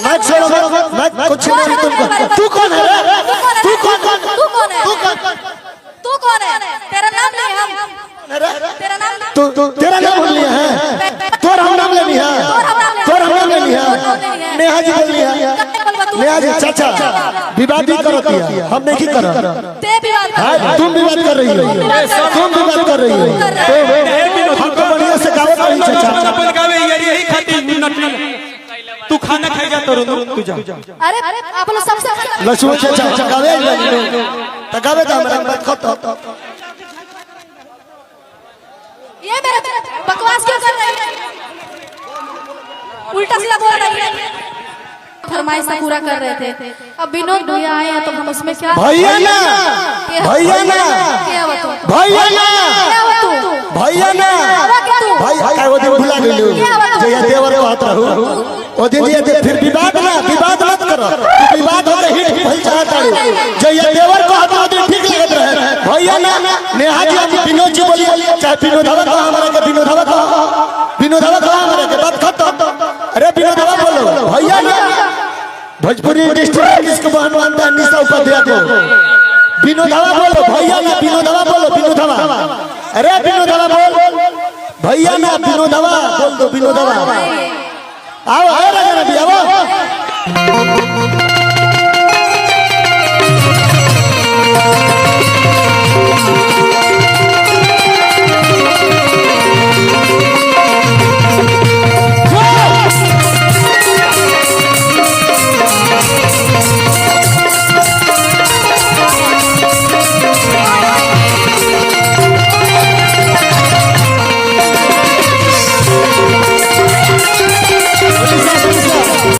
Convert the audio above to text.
मैं छोड़ो मैं कुछ नहीं तुमको। तू कौन है रे? तू कौन है? तू कौन है? तू कौन? तू कौन है? तेरा नाम नहीं हम। तेरा नाम तू तेरा नाम बोल लिया है? तोर हम नाम ले लिया? तोर हम नाम ले लिया? नेहा जी बोल लिया? नेहा जी चाचा विवाद भी करो दिया, हम नहीं करो। तुम विवाद कर रही हो, तुम विवाद कर रही हो। हमको बढ़िया से गावत नहीं चाचा। तू खाना खाई जा तो तू जा। अरे आप लोग सबसे लक्ष्मण चाचा गावे तगावे का मेरा मत खतो। ये मेरा बकवास क्यों कर रही है? उल्टा सीधा बोल रही है। फरमाइश पूरा कर रहे थे। अब विनोद भैया आए हैं तो हम उसमें क्या? भैया ना भैया ना क्या हुआ तू? भैया ना क्या हुआ तू? भैया ना भाई वो दिन भुला गइलू जय देवर कहत रहू ओ दिन ये फिर विवाद मत करो। विवाद हो हिट भइल चाहता जय देवर कहत ओ दिन ठीक लगत रहे। भैया ना नेहा जी हम विनोद जी बोलिए चाहे विनोदवा का हमरा के विनोदवा का हमरा के बात खत्म। अरे विनोदवा बोलो भैया ना भोजपुरी इंडस्ट्री किसको मानता है? निशा उपाध्याय को। विनोदवा बोलो भैया ना विनोदवा बोलो विनोदवा। अरे विनोदवा बोल भैया ना विनोदवा बोल दो विनोदवा। आओ आओ राजा रवि आओ।